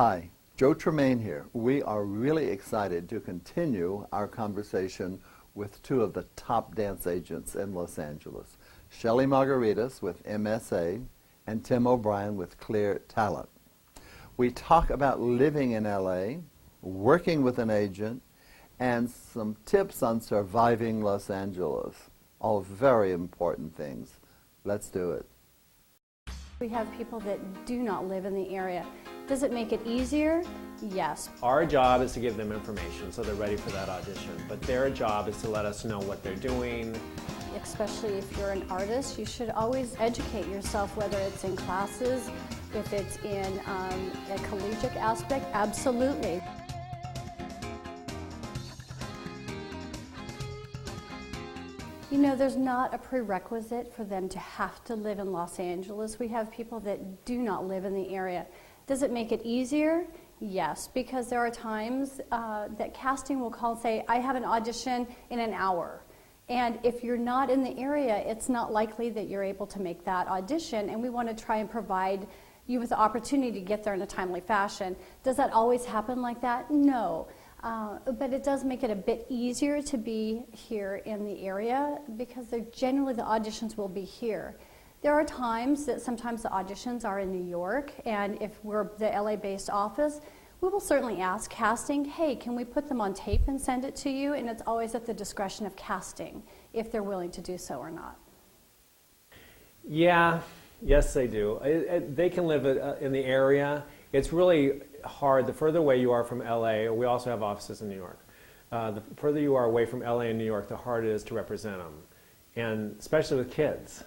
Hi, Joe Tremaine here. We are really excited to continue our conversation with two of the top dance agents in Los Angeles, Shelly Margaritas with MSA and Tim O'Brien with Clear Talent. We talk about living in LA, working with an agent, and some tips on surviving Los Angeles. All very important things. Let's do it. We have people that do not live in the area. Does it make it easier? Yes. Our job is to give them information so they're ready for that audition, but their job is to let us know what they're doing. Especially if you're an artist, you should always educate yourself, whether it's in classes, if it's in a collegiate aspect, absolutely. You know, there's not a prerequisite for them to have to live in Los Angeles. We have people that do not live in the area. Does it make it easier? Yes, because there are times that casting will call and say, I have an audition in an hour. And if you're not in the area, it's not likely that you're able to make that audition, and we want to try and provide you with the opportunity to get there in a timely fashion. Does that always happen like that? No. But it does make it a bit easier to be here in the area because generally the auditions will be here. There are times that sometimes the auditions are in New York, and if we're the LA-based office, we will certainly ask casting, hey, can we put them on tape and send it to you? And it's always at the discretion of casting if they're willing to do so or not. Yeah, yes they do. They can live in the area. It's really hard. The further away you are from LA, we also have offices in New York. The further you are away from LA and New York, the harder it is to represent them, and especially with kids.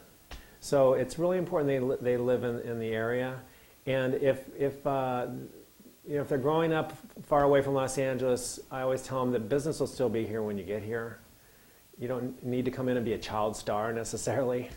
So it's really important they live in the area, and if they're growing up far away from Los Angeles, I always tell them that business will still be here when you get here. You don't need to come in and be a child star necessarily.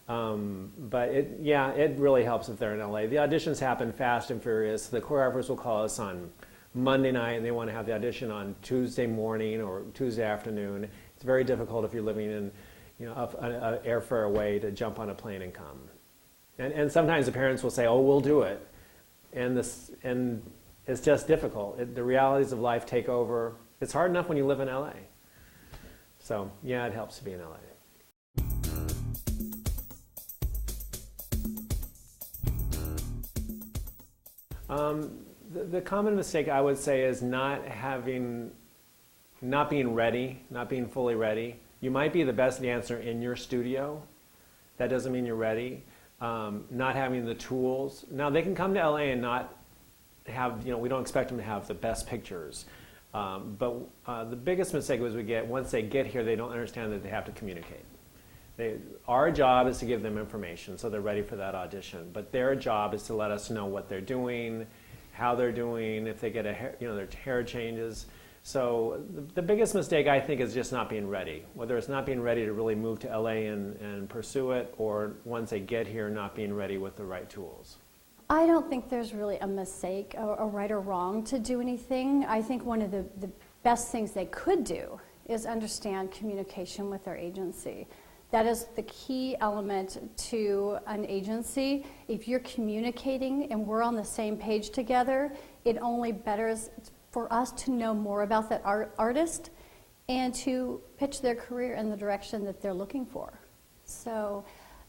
But it really helps if they're in LA. The auditions happen fast and furious. The choreographers will call us on Monday night and they want to have the audition on Tuesday morning or Tuesday afternoon. It's very difficult if you're living in an airfare away to jump on a plane and come. And sometimes the parents will say, oh, we'll do it. And it's just difficult. The realities of life take over. It's hard enough when you live in LA. So yeah, it helps to be in LA. The common mistake I would say is not being ready, not being fully ready. You might be the best dancer in your studio. That doesn't mean you're ready. Not having the tools. Now they can come to LA and not have, we don't expect them to have the best pictures. But the biggest mistake was once they get here, they don't understand that they have to communicate. Our job is to give them information so they're ready for that audition. But their job is to let us know what they're doing, how they're doing, if they get their hair changes. So the biggest mistake I think is just not being ready. Whether it's not being ready to really move to LA and pursue it, or once they get here, not being ready with the right tools. I don't think there's really a mistake, a right or wrong to do anything. I think one of the best things they could do is understand communication with their agency. That is the key element to an agency. If you're communicating and we're on the same page together, it only betters for us to know more about that artist and to pitch their career in the direction that they're looking for. So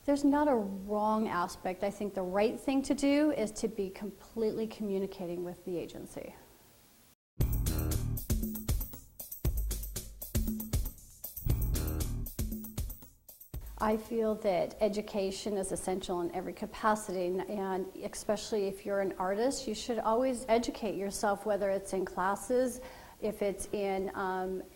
there's not a wrong aspect. I think the right thing to do is to be completely communicating with the agency. I feel that education is essential in every capacity, and especially if you're an artist, you should always educate yourself, whether it's in classes, if it's in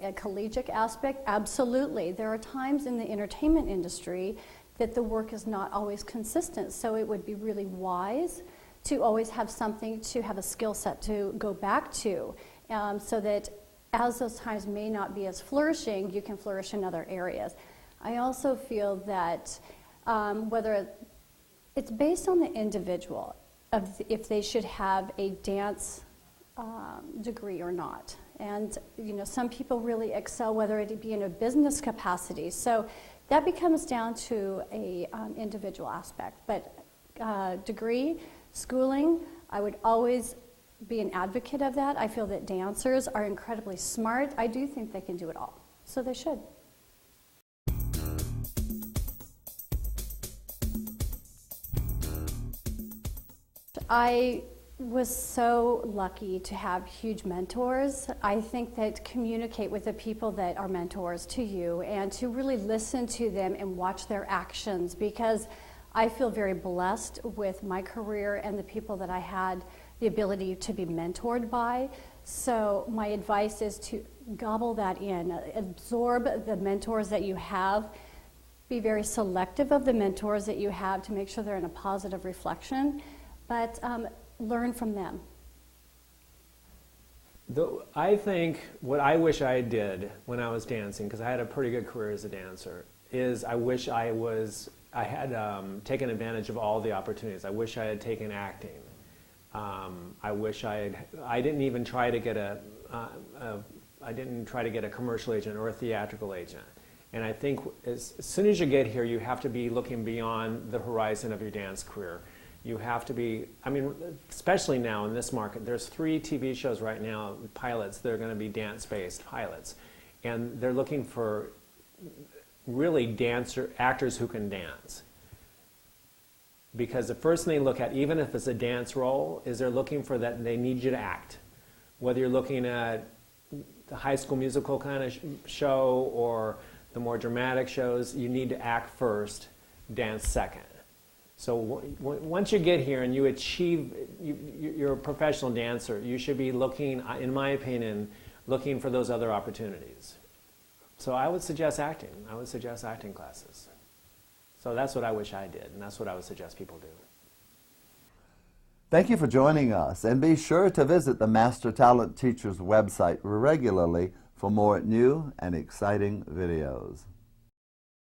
a collegiate aspect, absolutely. There are times in the entertainment industry that the work is not always consistent, so it would be really wise to always have something, to have a skill set to go back to, so that as those times may not be as flourishing, you can flourish in other areas. I also feel that whether it's based on the individual, if they should have a dance degree or not. And some people really excel, whether it be in a business capacity. So that becomes down to a individual aspect. But degree, schooling, I would always be an advocate of that. I feel that dancers are incredibly smart. I do think they can do it all, so they should. I was so lucky to have huge mentors. I think that communicate with the people that are mentors to you and to really listen to them and watch their actions, because I feel very blessed with my career and the people that I had the ability to be mentored by. So my advice is to gobble that in, absorb the mentors that you have, be very selective of the mentors that you have to make sure they're in a positive reflection, but learn from them. I think what I wish I did when I was dancing, because I had a pretty good career as a dancer, is I wish I had taken advantage of all the opportunities. I wish I had taken acting. I wish I didn't even try to get a commercial agent or a theatrical agent. And I think as soon as you get here, you have to be looking beyond the horizon of your dance career. You have to be, I mean, especially now in this market, there's 3 TV shows right now, pilots, that are going to be dance-based pilots. And they're looking for really actors who can dance. Because the first thing they look at, even if it's a dance role, is they're looking for that, they need you to act. Whether you're looking at the High School Musical kind of show or the more dramatic shows, you need to act first, dance second. So once you get here and you achieve, you're a professional dancer, you should be looking, in my opinion, looking for those other opportunities. So I would suggest acting. I would suggest acting classes. So that's what I wish I did, and that's what I would suggest people do. Thank you for joining us, and be sure to visit the Master Talent Teachers website regularly for more new and exciting videos.